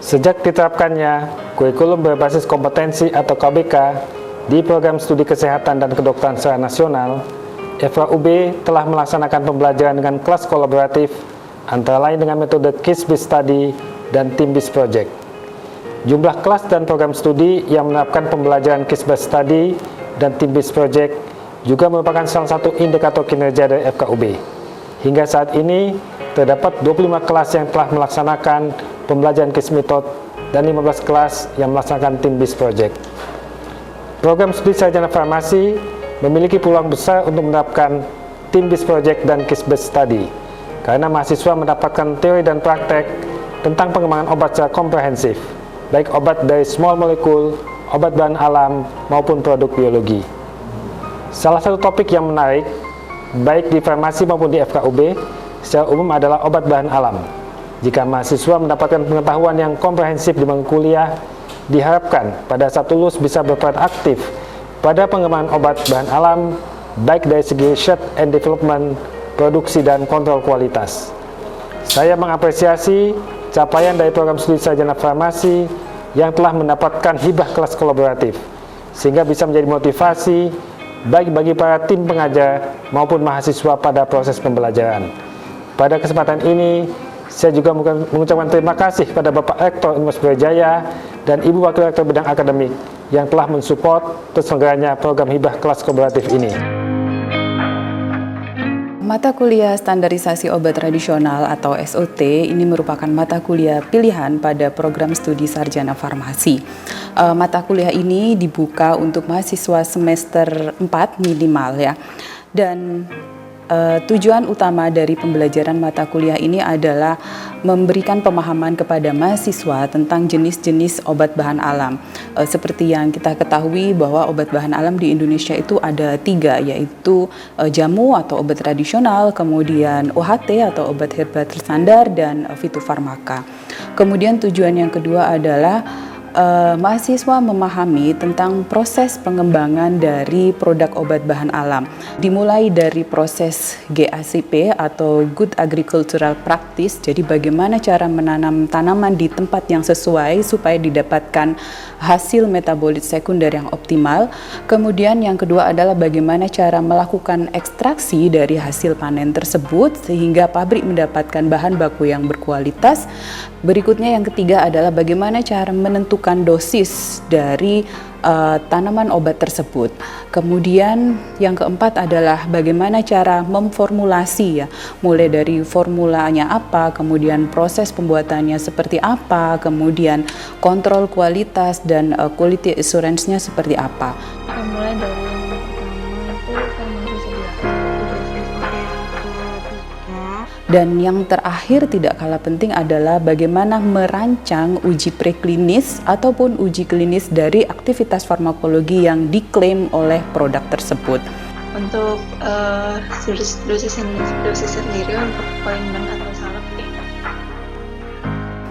Sejak diterapkannya kurikulum berbasis kompetensi atau KBK di program studi kesehatan dan kedokteran secara nasional, FKUB telah melaksanakan pembelajaran dengan kelas kolaboratif antara lain dengan metode case-based study dan team-based project. Jumlah kelas dan program studi yang menerapkan pembelajaran case-based study dan team-based project juga merupakan salah satu indikator kinerja dari FKUB. Hingga saat ini, terdapat 25 kelas yang telah melaksanakan pembelajaran case method dan 15 kelas yang melaksanakan team-based project. Program studi sarjana farmasi memiliki peluang besar untuk menerapkan team-based project dan case-based study, karena mahasiswa mendapatkan teori dan praktek tentang pengembangan obat secara komprehensif, baik obat dari small molecule, obat bahan alam, maupun produk biologi. Salah satu topik yang menarik, baik di farmasi maupun di FKUB, secara umum adalah obat bahan alam. Jika mahasiswa mendapatkan pengetahuan yang komprehensif di bangku kuliah, diharapkan pada saat lulus bisa berperan aktif pada pengembangan obat bahan alam, baik dari segi research and development, produksi, dan kontrol kualitas. Saya mengapresiasi capaian dari program studi sarjana farmasi yang telah mendapatkan hibah kelas kolaboratif, sehingga bisa menjadi motivasi baik bagi para tim pengajar maupun mahasiswa pada proses pembelajaran. Pada kesempatan ini, saya juga mengucapkan terima kasih kepada Bapak Rektor Universitas Brawijaya dan Ibu Wakil Rektor Bidang Akademik yang telah mensupport terselenggaranya program hibah kelas kolaboratif ini. Mata kuliah standarisasi obat tradisional atau SOT ini merupakan mata kuliah pilihan pada program studi sarjana farmasi. Mata kuliah ini dibuka untuk mahasiswa semester 4 minimal ya. Dan tujuan utama dari pembelajaran mata kuliah ini adalah memberikan pemahaman kepada mahasiswa tentang jenis-jenis obat bahan alam. Seperti yang kita ketahui bahwa obat bahan alam di Indonesia itu ada 3, yaitu jamu atau obat tradisional, kemudian OHT atau obat herbal standar, dan fitofarmaka. Kemudian tujuan yang kedua adalah mahasiswa memahami tentang proses pengembangan dari produk obat bahan alam, dimulai dari proses GACP atau Good Agricultural Practice, jadi bagaimana cara menanam tanaman di tempat yang sesuai supaya didapatkan hasil metabolit sekunder yang optimal. Kemudian yang kedua adalah bagaimana cara melakukan ekstraksi dari hasil panen tersebut sehingga pabrik mendapatkan bahan baku yang berkualitas. Berikutnya yang ketiga adalah bagaimana cara menentukan dosis dari tanaman obat tersebut. Kemudian yang keempat adalah bagaimana cara memformulasi ya, mulai dari formulanya apa, kemudian proses pembuatannya seperti apa, kemudian kontrol kualitas dan quality assurance-nya seperti apa. Mulai dari yang pertama itu farmasi sedia. Dan yang terakhir tidak kalah penting adalah bagaimana merancang uji preklinis ataupun uji klinis dari aktivitas farmakologi yang diklaim oleh produk tersebut. Untuk dosis sendiri untuk poinmen atau salep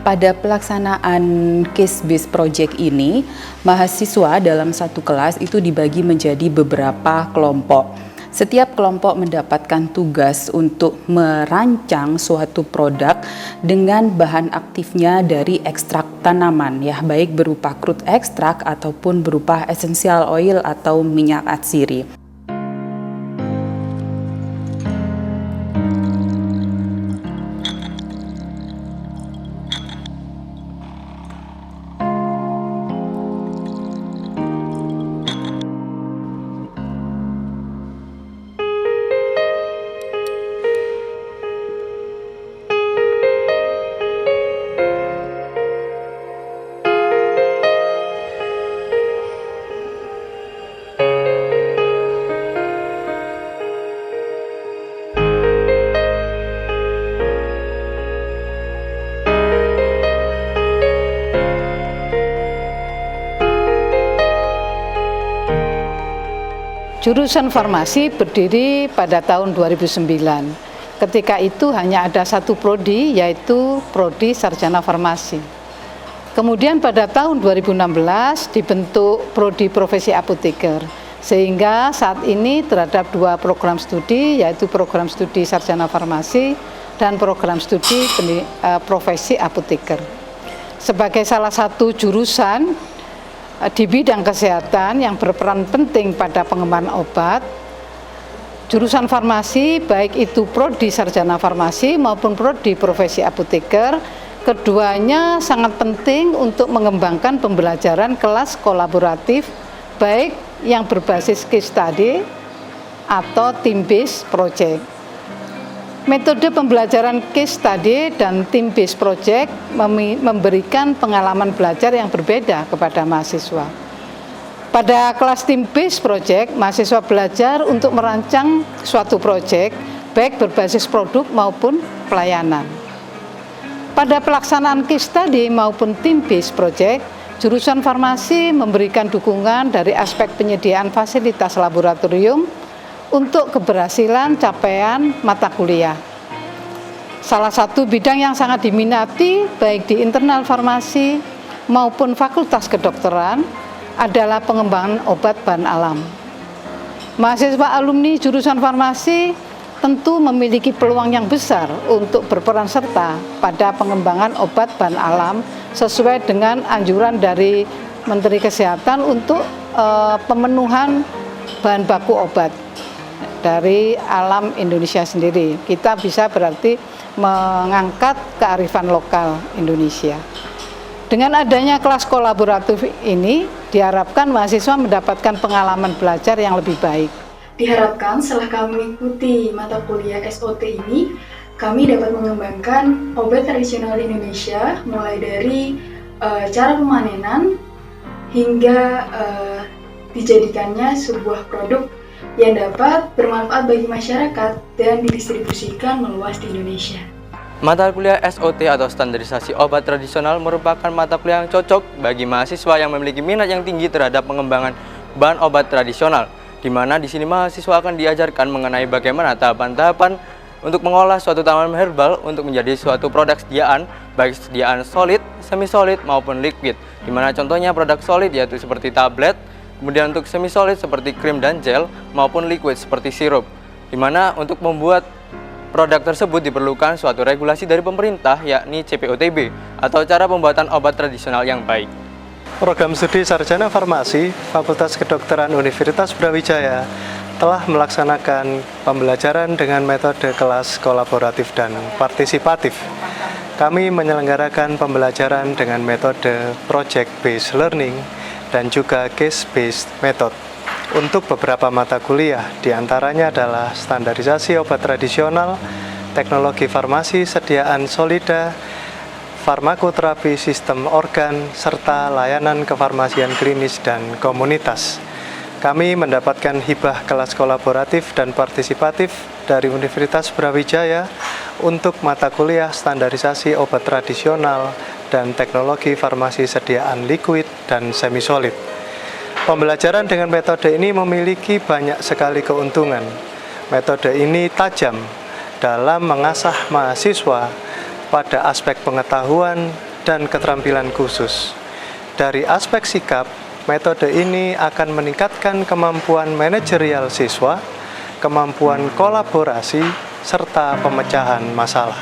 Pada pelaksanaan case-based project ini, mahasiswa dalam satu kelas itu dibagi menjadi beberapa kelompok. Setiap kelompok mendapatkan tugas untuk merancang suatu produk dengan bahan aktifnya dari ekstrak tanaman, ya, baik berupa crude extract ataupun berupa essential oil atau minyak atsiri. Jurusan farmasi berdiri pada tahun 2009. Ketika itu hanya ada satu prodi, yaitu prodi sarjana farmasi. Kemudian pada tahun 2016 dibentuk prodi profesi apoteker. Sehingga saat ini terhadap dua program studi, yaitu program studi sarjana farmasi dan program studi profesi apoteker. sebagai salah satu jurusan di bidang kesehatan yang berperan penting pada pengembangan obat, jurusan farmasi baik itu prodi sarjana farmasi maupun prodi profesi apoteker, keduanya sangat penting untuk mengembangkan pembelajaran kelas kolaboratif baik yang berbasis case study atau team based project. Metode pembelajaran case study dan team based project memberikan pengalaman belajar yang berbeda kepada mahasiswa. Pada kelas team based project, mahasiswa belajar untuk merancang suatu project baik berbasis produk maupun pelayanan. Pada pelaksanaan case study maupun team based project, jurusan farmasi memberikan dukungan dari aspek penyediaan fasilitas laboratorium untuk keberhasilan capaian mata kuliah. Salah satu bidang yang sangat diminati baik di internal farmasi maupun fakultas kedokteran adalah pengembangan obat bahan alam. Mahasiswa alumni jurusan farmasi tentu memiliki peluang yang besar untuk berperan serta pada pengembangan obat bahan alam sesuai dengan anjuran dari Menteri Kesehatan untuk pemenuhan bahan baku obat dari alam Indonesia sendiri. Kita bisa berarti mengangkat kearifan lokal Indonesia. Dengan adanya kelas kolaboratif ini, diharapkan mahasiswa mendapatkan pengalaman belajar yang lebih baik. Diharapkan setelah kami mengikuti mata kuliah SOT ini, kami dapat mengembangkan obat tradisional Indonesia mulai dari cara pemanenan hingga dijadikannya sebuah produk yang dapat bermanfaat bagi masyarakat dan didistribusikan meluas di Indonesia. Mata kuliah SOT atau standarisasi obat tradisional merupakan mata kuliah yang cocok bagi mahasiswa yang memiliki minat yang tinggi terhadap pengembangan bahan obat tradisional, di mana di sini mahasiswa akan diajarkan mengenai bagaimana tahapan-tahapan untuk mengolah suatu tanaman herbal untuk menjadi suatu produk sediaan, baik sediaan solid, semi-solid maupun liquid. Di mana contohnya produk solid yaitu seperti tablet, kemudian untuk semi-solid seperti krim dan gel maupun liquid seperti sirup. Di mana untuk membuat produk tersebut diperlukan suatu regulasi dari pemerintah yakni CPOTB atau cara pembuatan obat tradisional yang baik. Program studi Sarjana Farmasi Fakultas Kedokteran Universitas Brawijaya telah melaksanakan pembelajaran dengan metode kelas kolaboratif dan partisipatif. Kami menyelenggarakan pembelajaran dengan metode project-based learning dan juga case-based method. Untuk beberapa mata kuliah, diantaranya adalah standarisasi obat tradisional, teknologi farmasi, sediaan solida, farmakoterapi sistem organ, serta layanan kefarmasian klinis dan komunitas. Kami mendapatkan hibah kelas kolaboratif dan partisipatif dari Universitas Brawijaya untuk mata kuliah standarisasi obat tradisional dan teknologi farmasi sediaan liquid dan semi-solid. Pembelajaran dengan metode ini memiliki banyak sekali keuntungan. Metode ini tajam dalam mengasah mahasiswa pada aspek pengetahuan dan keterampilan khusus. Dari aspek sikap, metode ini akan meningkatkan kemampuan manajerial siswa, kemampuan kolaborasi, serta pemecahan masalah.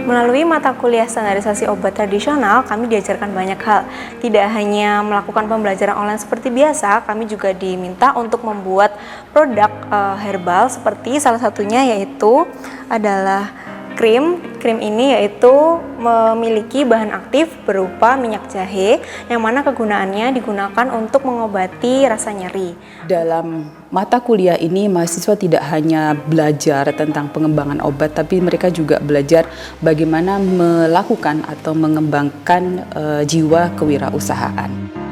Melalui mata kuliah standarisasi obat tradisional, kami diajarkan banyak hal. Tidak hanya melakukan pembelajaran online seperti biasa, kami juga diminta untuk membuat produk herbal seperti salah satunya yaitu adalah krim. Krim ini yaitu memiliki bahan aktif berupa minyak jahe yang mana kegunaannya digunakan untuk mengobati rasa nyeri. Dalam mata kuliah ini mahasiswa tidak hanya belajar tentang pengembangan obat, tapi mereka juga belajar bagaimana melakukan atau mengembangkan jiwa kewirausahaan.